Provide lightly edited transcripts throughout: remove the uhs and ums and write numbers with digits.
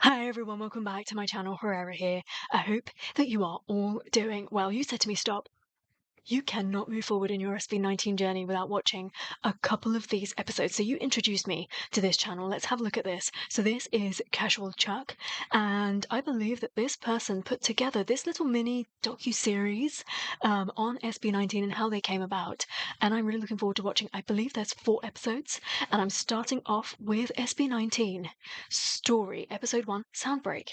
Hi everyone, welcome back to my channel. Herrera here. I hope that you are all doing well. You said to me, stop. You cannot move forward in your SB19 journey without watching a couple of these episodes. So you introduced me to this channel. Let's have a look at this. So this is Casual Chuck, and I believe that this person put together this little mini docu-series on SB19 and how they came about. And I'm really looking forward to watching. I believe there's 4 episodes, and I'm starting off with SB19 Story, Episode 1, Soundbreak.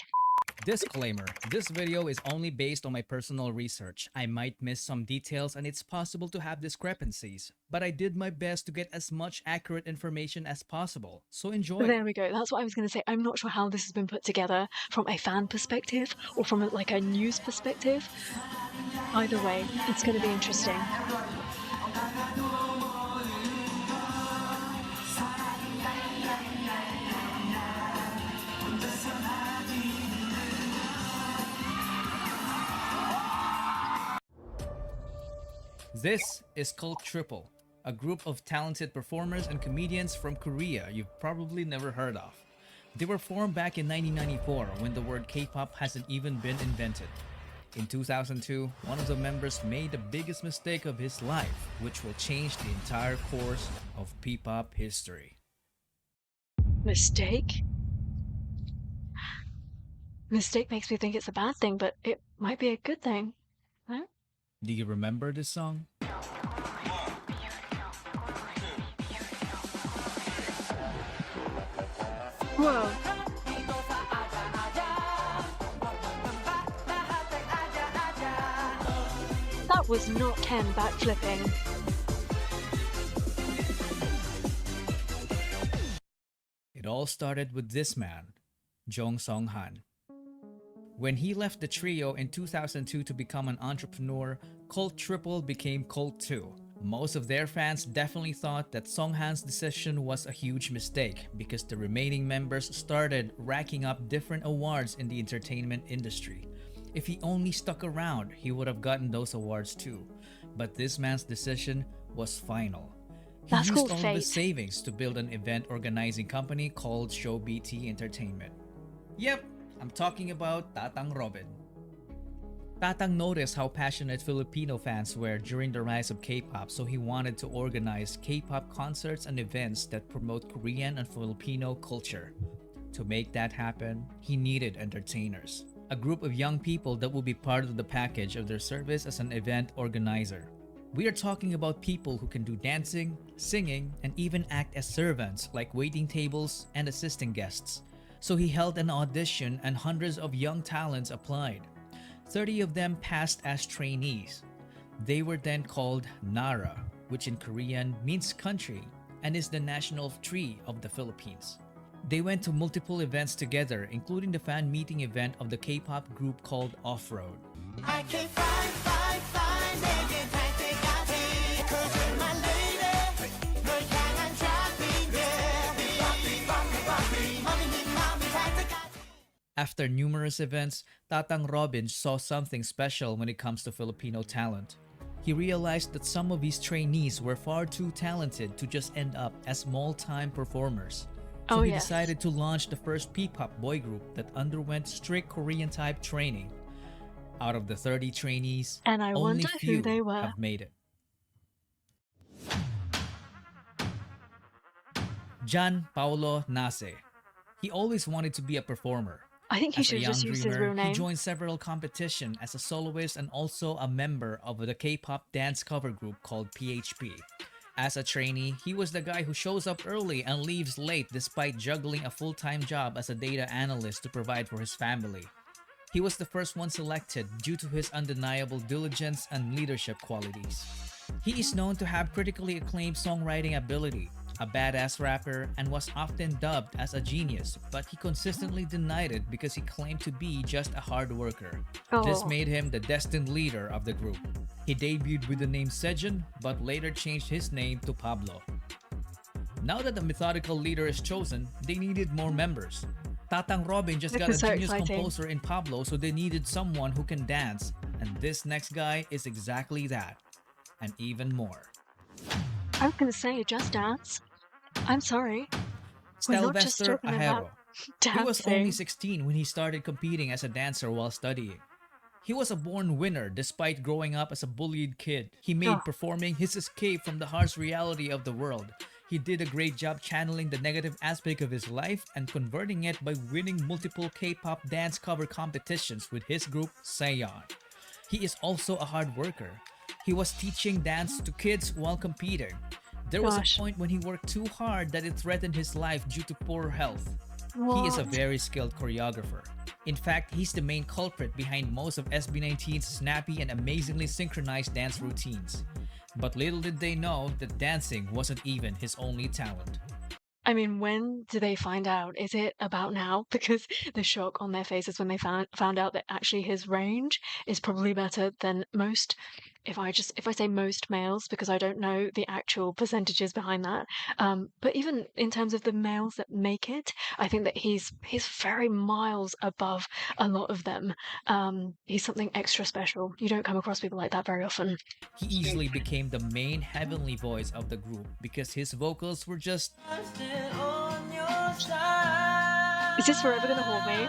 Disclaimer, this video is only based on my personal research. I might miss some details and it's possible to have discrepancies, but I did my best to get as much accurate information as possible, so enjoy. There we go. That's what I was going to say. I'm not sure how this has been put together from a fan perspective or from like a news perspective. Either way, it's going to be interesting. This is called Triple, a group of talented performers and comedians from Korea you've probably never heard of. They were formed back in 1994 when the word K-pop hasn't even been invented. In 2002, one of the members made the biggest mistake of his life, which will change the entire course of P-pop history. Mistake? Mistake makes me think it's a bad thing, but it might be a good thing. Huh? Do you remember this song? Whoa. That was not Ken backflipping. It all started with this man, Jong Song-han. When he left the trio in 2002 to become an entrepreneur, Cult Triple became Cult 2. Most of their fans definitely thought that Song-han's decision was a huge mistake because the remaining members started racking up different awards in the entertainment industry. If he only stuck around, he would have gotten those awards too. But this man's decision was final. He That's used called all of his fate. savings to build an event organizing company called ShowBT Entertainment. Yep, I'm talking about Tatang Robin. Tatang noticed how passionate Filipino fans were during the rise of K-pop, so he wanted to organize K-pop concerts and events that promote Korean and Filipino culture. To make that happen, he needed entertainers, a group of young people that will be part of the package of their service as an event organizer. We are talking about people who can do dancing, singing, and even act as servants like waiting tables and assisting guests. So he held an audition and hundreds of young talents applied. 30 of them passed as trainees. They were then called Nara, which in Korean means country and is the national tree of the Philippines. They went to multiple events together, including the fan meeting event of the K-pop group called Off-Road. After numerous events, Tatang Robin saw something special when it comes to Filipino talent. He realized that some of his trainees were far too talented to just end up as small-time performers. So he decided to launch the first P-pop boy group that underwent strict Korean-type training. Out of the 30 trainees, And I only wonder few who they were. have made it. Jan Paulo Nase. He always wanted to be a performer. I think he As a should have young just used his dreamer, real he name. joined several competitions as a soloist and also a member of the K-pop dance cover group called PHP. As a trainee, he was the guy who shows up early and leaves late despite juggling a full-time job as a data analyst to provide for his family. He was the first one selected due to his undeniable diligence and leadership qualities. He is known to have critically acclaimed songwriting ability, a badass rapper, and was often dubbed as a genius, but he consistently denied it because he claimed to be just a hard worker. This made him the destined leader of the group. He debuted with the name Sejun, but later changed his name to Pablo. Now that the methodical leader is chosen, they needed more members. Tatang Robin just got a genius composer in Pablo, so they needed someone who can dance, and this next guy is exactly that, and even more. I was gonna say, just dance. I'm sorry. Stell Ahero. He was only Dancing. 16 when he started competing as a dancer while studying. He was a born winner despite growing up as a bullied kid. He Oh, made performing his escape from the harsh reality of the world. He did a great job channeling the negative aspect of his life and converting it by winning multiple K-pop dance cover competitions with his group Sayon. He is also a hard worker. He was teaching dance to kids while competing. There was a gosh. point when he worked too hard that it threatened his life due to poor health. He is a What? very skilled choreographer. In fact, he's the main culprit behind most of SB19's snappy and amazingly synchronized dance routines. But little did they know that dancing wasn't even his only talent. I mean, when do they find out? Is it about now? Because the shock on their faces when they found out that actually his range is probably better than most. If I say most males, because I don't know the actual percentages behind that. But even in terms of the males that make it, I think that he's very miles above a lot of them. He's something extra special. You don't come across people like that very often. He easily became the main heavenly voice of the group because his vocals were just Is this forever gonna haunt me?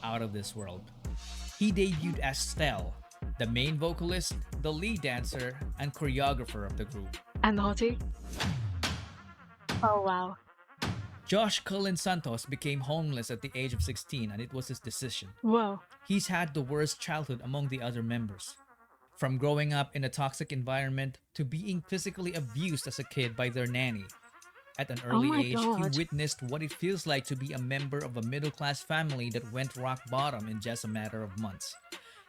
out of this world. He debuted as Stell, the main vocalist, the lead dancer, and choreographer of the group. And the hottie? Oh wow. Josh Cullen Santos became homeless at the age of 16 and it was his decision. Whoa. He's had the worst childhood among the other members. From growing up in a toxic environment to being physically abused as a kid by their nanny. At an Oh early my age, god. he witnessed what it feels like to be a member of a middle-class family that went rock bottom in just a matter of months.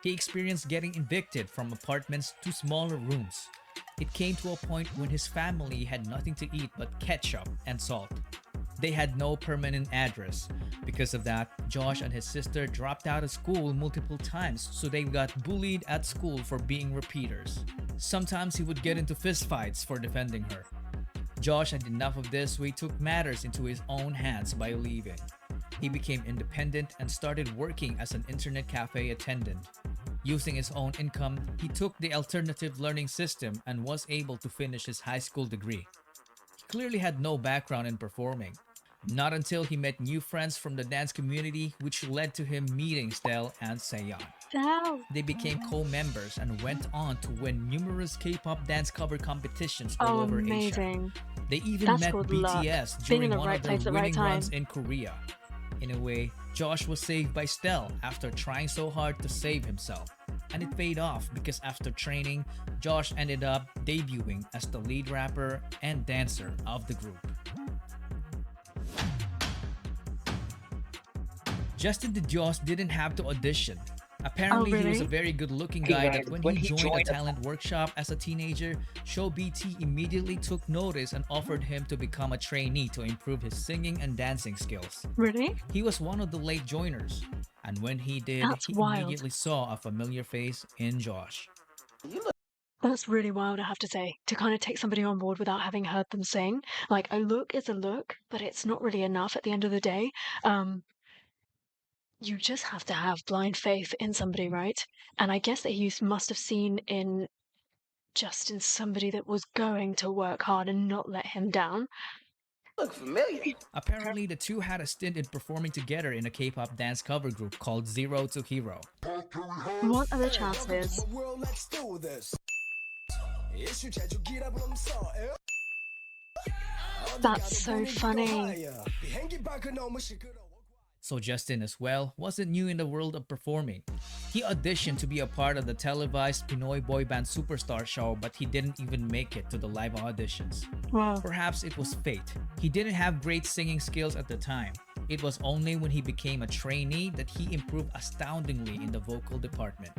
He experienced getting evicted from apartments to smaller rooms. It came to a point when his family had nothing to eat but ketchup and salt. They had no permanent address. Because of that, Josh and his sister dropped out of school multiple times, so they got bullied at school for being repeaters. Sometimes he would get into fistfights for defending her. Josh had enough of this, so he took matters into his own hands by leaving. He became independent and started working as an internet cafe attendant. Using his own income, he took the alternative learning system and was able to finish his high school degree. He clearly had no background in performing. Not until he met new friends from the dance community, which led to him meeting Stell and Sayon. Stell. They became co-members and went on to win numerous K-pop dance cover competitions all Oh, over Asia. amazing. They even That's met called luck. BTS Being in during the one right of their place at the right winning time. runs in Korea. In a way, Josh was saved by Stell after trying so hard to save himself. And it paid off because after training, Josh ended up debuting as the lead rapper and dancer of the group. Justin DeDios didn't have to audition. Apparently, Oh, he was a really? very good-looking guy that when he joined a talent workshop as a teenager, ShowBT immediately took notice and offered him to become a trainee to improve his singing and dancing skills. Really? He was one of the late joiners, and when he did, That's he wild. immediately saw a familiar face in Josh. That's really wild, I have to say, to kind of take somebody on board without having heard them sing. Like, a look is a look, but it's not really enough at the end of the day. You just have to have blind faith in somebody, right? And I guess that he must have seen in Justin somebody that was going to work hard and not let him down. Look familiar. Apparently, the two had a stint in performing together in a K-pop dance cover group called Zero to Hero. What are the chances? That's so funny. So Justin as well wasn't new in the world of performing. He auditioned to be a part of the televised Pinoy boy band Superstar show, but he didn't even make it to the live auditions. Wow. Perhaps it was fate. He didn't have great singing skills at the time. It was only when he became a trainee that he improved astoundingly in the vocal department.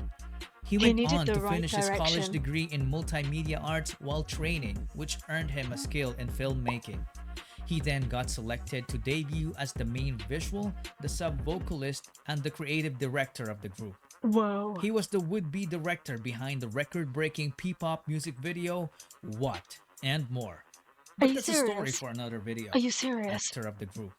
He went needed on the to right finish his college direction. degree in multimedia arts while training, which earned him a skill in filmmaking. He then got selected to debut as the main visual, the sub-vocalist, and the creative director of the group. Whoa. He was the would-be director behind the record-breaking P-pop music video, What, and more. But you that's a story serious? for another video. Are you serious? Actor of the group.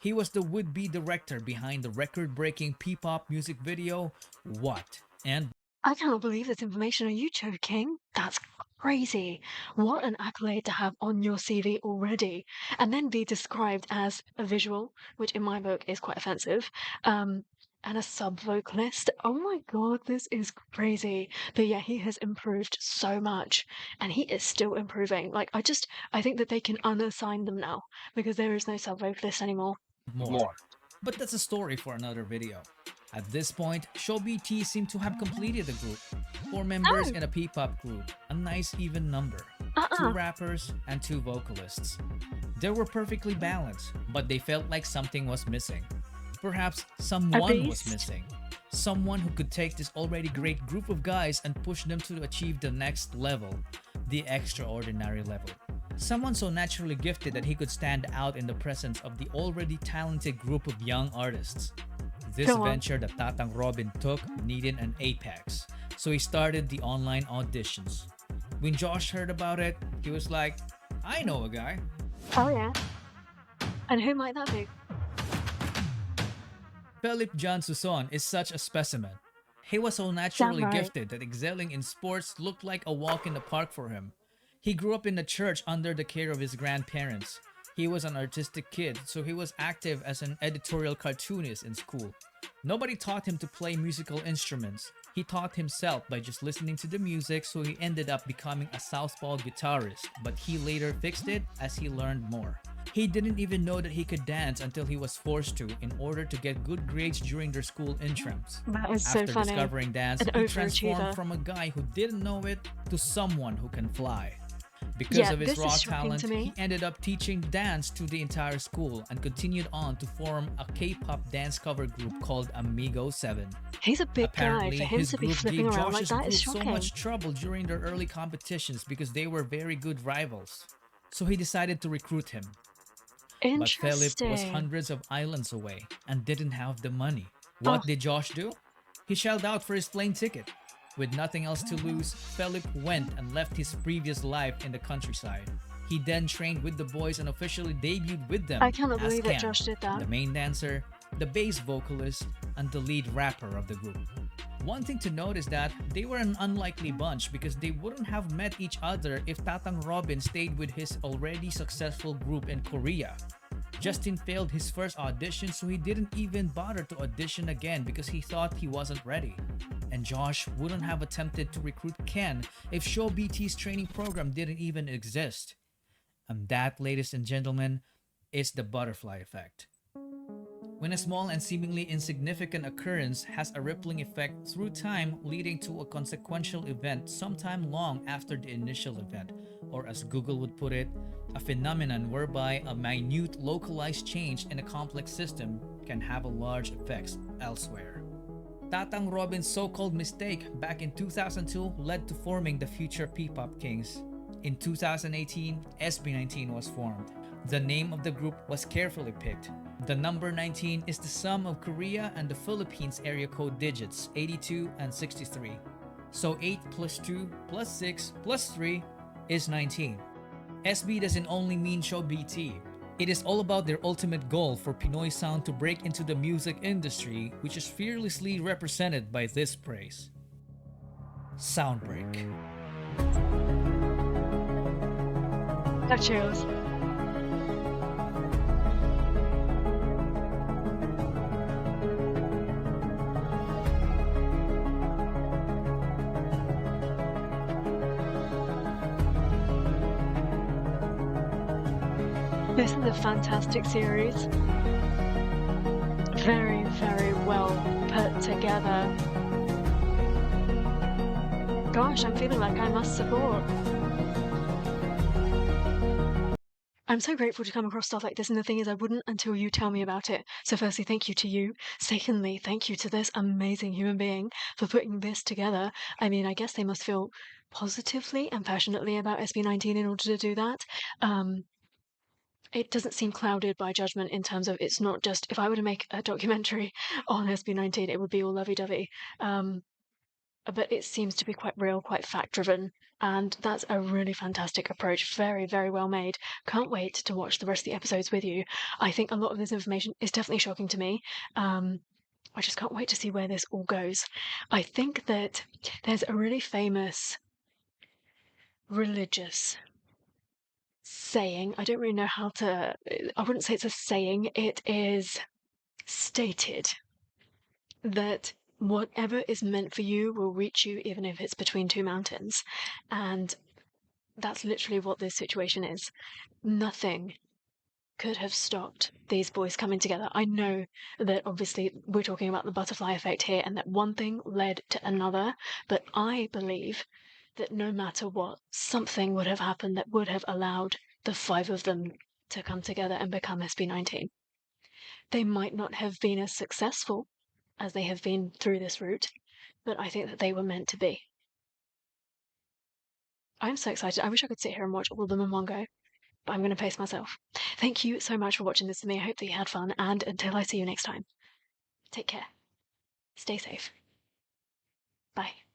He was the would-be director behind the record-breaking P-pop music video, What, and I cannot believe this information. Are you joking? That's crazy. What an accolade to have on your CV already. And then be described as a visual, which in my book is quite offensive, and a sub vocalist. Oh my god, this is crazy. But yeah, he has improved so much and he is still improving. Like, I think that they can unassign them now because there is no sub vocalist anymore. More. But that's a story for another video. At this point, ShowBT seemed to have completed the group. 4 members Oh, in a P-pop group, a nice even number. 2 rappers and 2 vocalists. They were perfectly balanced, but they felt like something was missing. Perhaps someone was beast? missing. Someone who could take this already great group of guys and push them to achieve the next level, the extraordinary level. Someone so naturally gifted that he could stand out in the presence of the already talented group of young artists. This Go on. venture that Tatang Robin took needed an apex, so he started the online auditions. When Josh heard about it, he was like, I know a guy. Oh yeah. And who might that be? Philip John Suson is such a specimen. He was so naturally Damn right. gifted that excelling in sports looked like a walk in the park for him. He grew up in the church under the care of his grandparents. He was an artistic kid, so he was active as an editorial cartoonist in school. Nobody taught him to play musical instruments. He taught himself by just listening to the music, so he ended up becoming a southpaw guitarist, but he later fixed it as he learned more. He didn't even know that he could dance until he was forced to in order to get good grades during their school intrams. That is After so funny. discovering dance, An he transformed overachiever. from a guy who didn't know it to someone who can fly. Because Yeah, of his this raw is shocking talent, to me. he ended up teaching dance to the entire school and continued on to form a K-pop dance cover group called Amigo 7. He's a big guy. Apparently, For him his to be group flipping gave around like Josh's that group is so shocking. much trouble during their early competitions because they were very good rivals. So he decided to recruit him. But Philip was Interesting. hundreds of islands away and didn't have the money. Oh, What did Josh do? He shelled out for his plane ticket. With nothing else to lose, Philip went and left his previous life in the countryside. He then trained with the boys and officially debuted with them I cannot as believe that Ken, Josh did that. the main dancer, the bass vocalist, and the lead rapper of the group. One thing to note is that they were an unlikely bunch because they wouldn't have met each other if Tatang Robin stayed with his already successful group in Korea. Justin failed his first audition, so he didn't even bother to audition again because he thought he wasn't ready. And Josh wouldn't have attempted to recruit Ken if ShowBT's training program didn't even exist. And that, ladies and gentlemen, is the butterfly effect. When a small and seemingly insignificant occurrence has a rippling effect through time, leading to a consequential event sometime long after the initial event, or as Google would put it, a phenomenon whereby a minute localized change in a complex system can have a large effects elsewhere. Tatang Robin's so-called mistake back in 2002 led to forming the future P-pop Kings. In 2018, SB19 was formed. The name of the group was carefully picked. The number 19 is the sum of Korea and the Philippines area code digits 82 and 63. So 8 plus 2 plus 6 plus 3 is 19. SB doesn't only mean ShowBT. It is all about their ultimate goal for Pinoy sound to break into the music industry, which is fearlessly represented by this praise. Soundbreak. That chills. This is a fantastic series. Very, very well put together. Gosh, I'm feeling like I must support. I'm so grateful to come across stuff like this, and the thing is, I wouldn't until you tell me about it. So firstly, thank you to you. Secondly, thank you to this amazing human being for putting this together. I mean, I guess they must feel positively and passionately about SB19 in order to do that. It doesn't seem clouded by judgment in terms of it's not just, if I were to make a documentary on SB19, it would be all lovey-dovey. But it seems to be quite real, quite fact-driven, and that's a really fantastic approach. Very, very well made. Can't wait to watch the rest of the episodes with you. I think a lot of this information is definitely shocking to me. I just can't wait to see where this all goes. I think that there's a really famous religious saying. I don't really know how to. I wouldn't say it's a saying, it is stated that whatever is meant for you will reach you, even if it's between two mountains. And that's literally what this situation is. Nothing could have stopped these boys coming together. I know that obviously we're talking about the butterfly effect here and that one thing led to another, but I believe that no matter what, something would have happened that would have allowed the five of them to come together and become SB19. They might not have been as successful as they have been through this route, but I think that they were meant to be. I'm so excited. I wish I could sit here and watch all of them in one go, but I'm going to pace myself. Thank you so much for watching this with me. I hope that you had fun, and until I see you next time, take care. Stay safe. Bye.